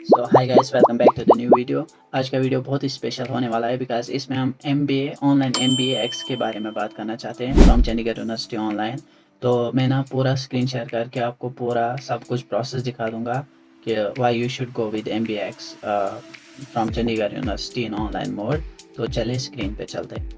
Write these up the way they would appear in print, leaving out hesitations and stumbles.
So hi guys, welcome back to the new video. आज का video बहुत ही special होने वाला है बिकॉज इसमें हम एमबीए ऑनलाइन एमबीए एक्स के बारे में बात करना चाहते हैं फ्रॉम चंडीगढ़ यूनिवर्सिटी ऑनलाइन। तो मैं ना पूरा स्क्रीन शेयर करके आपको पूरा सब कुछ प्रोसेस दिखा दूंगा कि Y you should go with MBA x from Chandigarh university in online mode. तो चलिए स्क्रीन पे चलते हैं।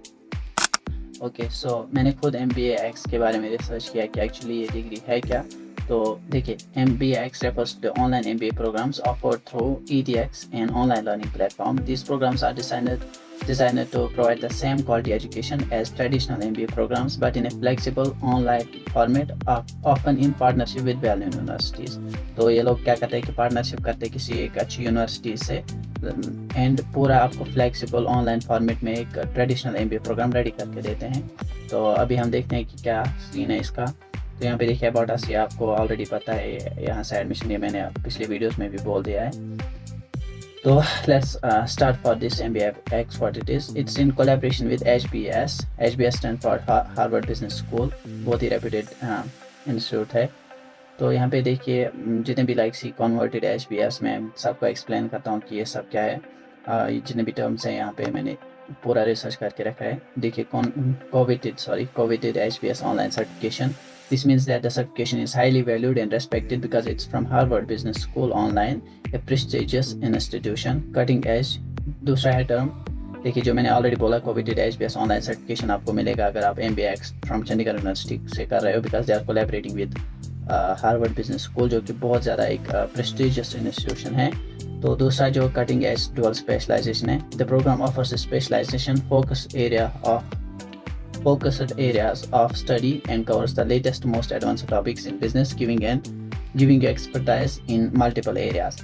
ओके सो मैंने खुद एमबीए एक्स के बारे में रिसर्च किया कि एक्चुअली ये डिग्री है क्या। तो देखिए, MBAX refers to online MBA programs offered through EDX, an online learning platform. These programs are designed to provide the same quality education as traditional MBA programs, but in a flexible online format, often in partnership with well-known universities. तो ये लोग क्या करते हैं कि partnership करते हैं किसी एक अच्छी यूनिवर्सिटी से एंड पूरा आपको फ्लेक्सिबल ऑनलाइन फॉर्मेट में एक ट्रेडिशनल MBA प्रोग्राम रेडी करके देते हैं। तो अभी हम देखते हैं कि क्या सीन है इसका। तो यहाँ पे देखिए अबाउट अस, ये आपको ऑलरेडी पता है, यहाँ से एडमिशन ये मैंने पिछले वीडियोस में भी बोल दिया है। तो let's start for this MBAX what it is. It's in collaboration with HBS। HBS stand for Harvard business school, बहुत ही रेप्यूटेड इंस्टीट्यूट है। तो यहाँ पे देखिए जितने भी लाइक सी कन्वर्टेड HBS में सबको एक्सप्लेन करता हूँ कि ये सब क्या है। जितने भी टर्म्स हैं यहाँ पे मैंने पूरा रिसर्च करके रखा है। देखिए coveted HBS online certification. This means that the certification is highly valued and respected because it's from Harvard Business School Online, a prestigious institution, cutting edge. दूसरा है टर्म, देखिए जो मैंने ऑलरेडी बोला, coveted HBS ऑनलाइन सर्टिफिकेशन आपको मिलेगा अगर आप MBAX फ्रॉम चंडीगढ़ यूनिवर्सिटी से कर रहे हो, because they are collaborating with Harvard business school, जो कि बहुत ज़्यादा एक प्रेस्टिजियस इंस्टीट्यूशन है। तो दूसरा जो कटिंग एज डुअल स्पेशलाइजेशन है, the program offers specialization focused areas of study and covers the latest most advanced topics in business, giving you expertise in multiple areas.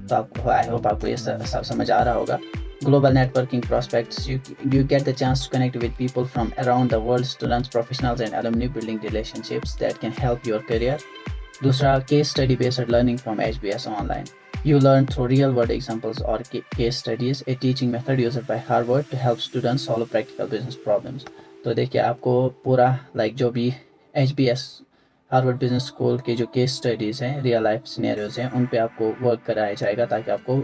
तो आपको आई होप आपको ये सब समझ आ रहा होगा। Global networking prospects, you get the chance to connect with people from around the world, students, professionals and alumni, building relationships that can help your career. दूसरा, case study based learning from HBS online. You learn through real world examples or case studies, a teaching method used by Harvard to help students solve practical business problems. तो देखिए आपको पूरा like जो भी HBS Harvard business school के जो case studies हैं, real life scenarios हैं, उन पे आपको वर्क कराया जाएगा ताकि आपको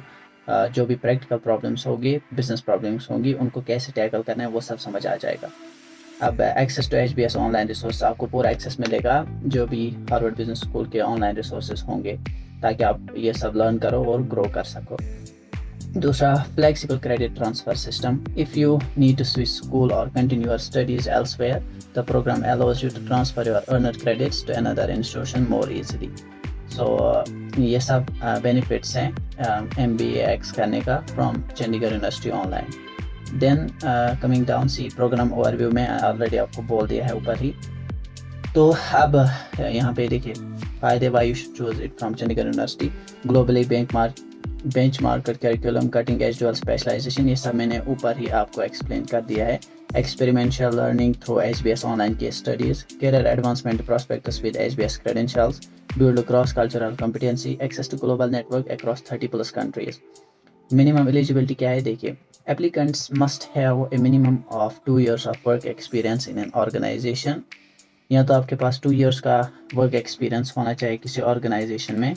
जो भी प्रैक्टिकल प्रॉब्लम्स होगी, बिजनेस प्रॉब्लम्स होंगी, उनको कैसे टैकल करना है वो सब समझ आ जाएगा। अब access to HBS online resource, आपको पूरा एक्सेस मिलेगा जो भी हार्वर्ड बिजनेस स्कूल के ऑनलाइन रिसोर्सेज होंगे ताकि आप ये सब लर्न करो और ग्रो कर सको। दूसरा, flexible credit transfer system. If you need to switch school और continue your studies elsewhere, the program allows you to transfer your earned credits to another institution more easily. So ये सब benefits हैं MBAX करने का from Chandigarh university online. Then coming down see program overview में already आपको बोल दिया है ऊपर ही। तो अब यहाँ पे देखिए फ़ायदे, why you should choose it from Chandigarh university. Globally benchmark curriculum, cutting edge dual specialization, ये सब मैंने ऊपर ही आपको एक्सप्लेन कर दिया है। Experiential learning through HBS online case studies, career advancement prospects with HBS credentials, build cross cultural competency, access to global network across 30+ countries। Minimum eligibility क्या है, देखिए applicants must have a minimum of 2 years of work experience in an organisation. या तो आपके पास 2 years का work experience होना चाहिए किसी ऑर्गेनाइजेशन में,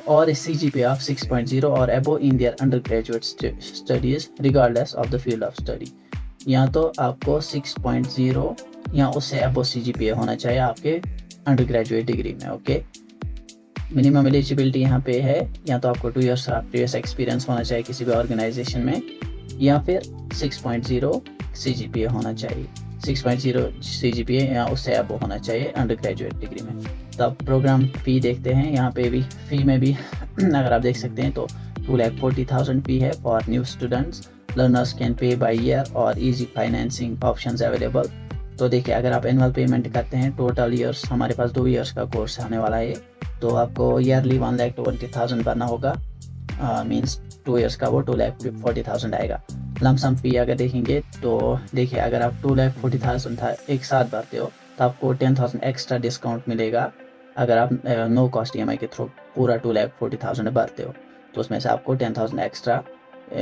और CGPA of 6.0 और above in their undergraduate studies regardless of the field of study। या तो आपको 6.0 या उससे above CGPA होना चाहिए आपके अंडरग्रेजुएट डिग्री में। ओके, मिनिमम एलिजिबिलिटी यहाँ पे है, या तो आपको 2 years का प्रीवियस एक्सपीरियंस होना चाहिए किसी भी ऑर्गेनाइजेशन में, या फिर 6.0 CGPA होना चाहिए, 6.0 CGPA या उससे अबव होना चाहिए अंडरग्रेजुएट डिग्री में। तब प्रोग्राम फ़ी देखते हैं, यहाँ पे भी फ़ी में भी अगर आप देख सकते हैं तो 2,40,000 फ़ी है for new students. Learners can pay by year और इजी फाइनेंसिंग ऑप्शंस अवेलेबल। तो देखिए अगर आप एनुअल पेमेंट करते हैं, टोटल ईयर्स हमारे पास 2 years का कोर्स आने वाला है, तो आपको ईयरली 1,20,000 भरना होगा। मीन्स 2 years का वो 2,40,000 आएगा। लमसम फ़ी अगर देखेंगे तो देखिए अगर आप 2,40,000 था एक साथ भरते हो तो आपको 10,000 एक्स्ट्रा डिस्काउंट मिलेगा। अगर आप नो कॉस्ट EMI के थ्रू पूरा 2,40,000 भरते हो तो उसमें से आपको 10,000 एक्स्ट्रा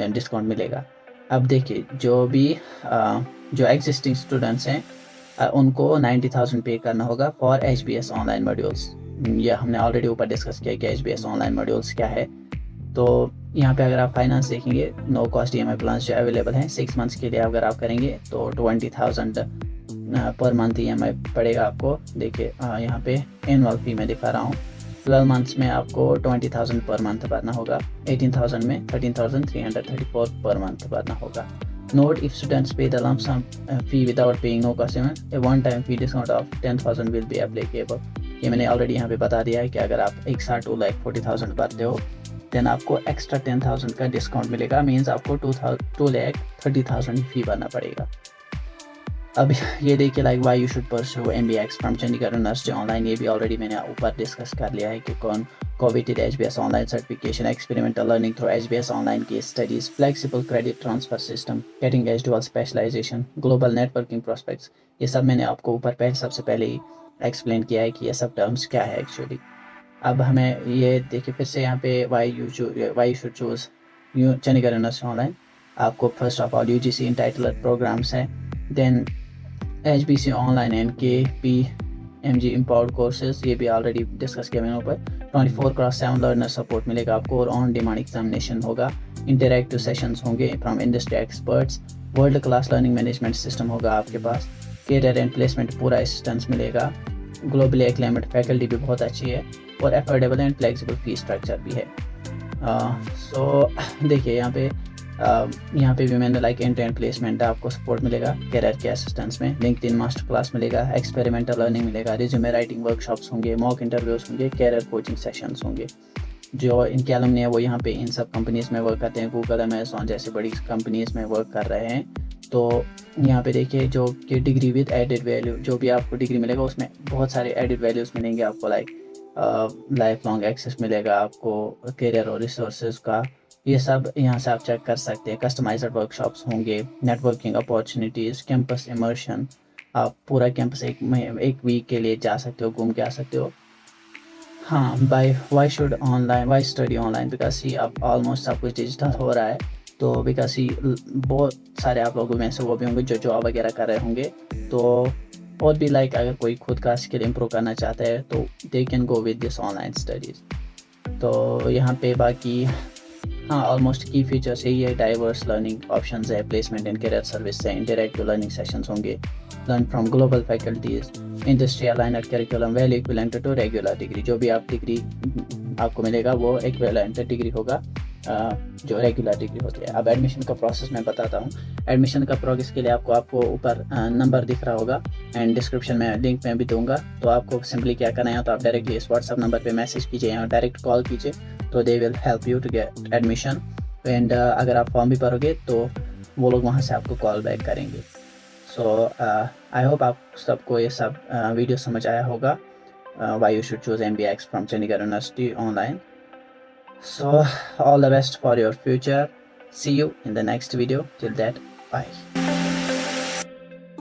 डिस्काउंट मिलेगा। अब देखिए जो एग्जिस्टिंग स्टूडेंट्स हैं उनको 90,000 पे करना होगा फॉर HBS ऑनलाइन मॉड्यूल्स। ये हमने ऑलरेडी ऊपर डिस्कस किया कि HBS ऑनलाइन मॉड्यूल्स क्या है। तो यहाँ पे अगर आप फाइनेंस देखेंगे, नो कॉस्ट EMI प्लान जो अवेलेबल हैं 6 मंथ्स के लिए अगर आप करेंगे तो 20,000 पर मंथ EMI पड़ेगा आपको। देखिए यहाँ पे एनुअल फी में दिखा रहा हूँ, 12 मंथ्स में आपको 20,000 पर मंथ भरना होगा, 18,000 में 13,334 पर मंथ भरना होगा। Note, if students pay the lump sum fee without paying no cost EMI, a one-time fee discount of 10,000 will be applicable। ये मैंने ऑलरेडी यहाँ पे बता दिया है कि अगर आप एक साथ 2,40,000 भरते हो देन आपको एक्स्ट्रा 10,000 का डिस्काउंट मिलेगा, मीन्स आपको 2,30,000 फी भरना पड़ेगा। अब ये देखिए like why you should pursue MBX from Chandigarh university online, ये भी ऑलरेडी मैंने ऊपर डिस्कस कर लिया है कि कौन coveted HBS online certification, experimental learning through HBS online case studies, flexible credit transfer system, getting edge dual specialization, global networking prospects, ये सब मैंने आपको ऊपर सबसे पहले ही एक्सप्लेन किया है कि ये सब टर्म्स क्या है एक्चुअली। अब हमें ये देखिए फिर से यहाँ पे why you should choose Chandigarh university online. आपको first of all UGC entitled programs हैं, then HBC online and KPMG empowered courses, ये भी ऑलरेडी डिस्कस किया मैंने ऊपर। 24/7 लर्नर सपोर्ट मिलेगा आपको और ऑन डिमांड एग्जामिनेशन होगा, इंटरैक्टिव सेशंस होंगे from industry experts, world class learning management system होगा आपके पास, कैरियर एंड प्लेसमेंट पूरा असिस्टेंस मिलेगा, ग्लोबली एक्लेमेड फैकल्टी भी बहुत अच्छी है और affordable and flexible fee structure भी है। सो देखिए यहाँ पे भी मैंने लाइक एंड एंड प्लेसमेंट आपको सपोर्ट मिलेगा, कैरियर के असिस्टेंस में लिंक्डइन मास्टर क्लास मिलेगा, एक्सपेरिमेंटल लर्निंग मिलेगा, रिज्यूमे राइटिंग वर्कशॉप्स होंगे, मॉक इंटरव्यूज होंगे, कैरियर कोचिंग सेशंस होंगे। जो इनके अलुमनी है वो यहाँ पे इन सब कंपनीज में वर्क करते हैं, गूगल, अमेजोन जैसे बड़ी कंपनीज में वर्क कर रहे हैं। तो यहाँ पे देखिए जो कि डिग्री विद एडेड वैल्यू, जो भी आपको डिग्री मिलेगा उसमें बहुत सारे एडेड वैल्यूज़ मिलेंगे आपको, लाइक लाइफ लॉन्ग एक्सेस मिलेगा आपको कैरियर और रिसोर्सेज का, ये सब यहाँ से आप चेक कर सकते हैं। कस्टमाइज्ड वर्कशॉप्स होंगे, नेटवर्किंग अपॉर्चुनिटीज़, कैंपस इमर्शन, आप पूरा कैंपस एक वीक के लिए जा सकते हो, घूम के आ सकते हो। हाँ, वाई स्टडी ऑनलाइन, बिकॉज ही अब ऑलमोस्ट सब कुछ डिजिटल हो रहा है, तो बिकॉज ही बहुत सारे आप लोगों में से वो भी होंगे जो जॉब वगैरह कर रहे होंगे, तो और भी लाइक अगर कोई खुद का स्किल इम्प्रूव करना चाहता है तो they can go with this online studies. तो यहाँ पे बाकी हाँ ऑलमोस्ट की फीचर्स यही है, डाइवर्स लर्निंग ऑप्शंस है, प्लेसमेंट एंड करियर सर्विस है, इंटरैक्टिव लर्निंग सेशंस होंगे, learn from global faculties, industry aligned curriculum, well equivalent to regular degree, जो भी आप डिग्री आपको मिलेगा वो इक्विवेलेंट डिग्री होगा जो रेगुलर डिग्री होती है। अब एडमिशन का प्रोसेस मैं बताता हूँ। एडमिशन का प्रोसेस के लिए आपको ऊपर नंबर दिख रहा होगा एंड डिस्क्रिप्शन में लिंक में भी दूंगा, तो आपको सिंपली क्या करना है, तो आप डायरेक्टली इस व्हाट्सअप नंबर पे मैसेज कीजिए या डायरेक्ट कॉल कीजिए, तो they will help you to get admission. And अगर आप फॉर्म भी भरोगे तो वो लोग वहाँ से आपको कॉल बैक करेंगे। सो आई होप आप सबको ये सब वीडियो समझ आया होगा, Y you should choose MBX from Chandigarh university online. So all the best for your future. See you in the next video. Till that, bye.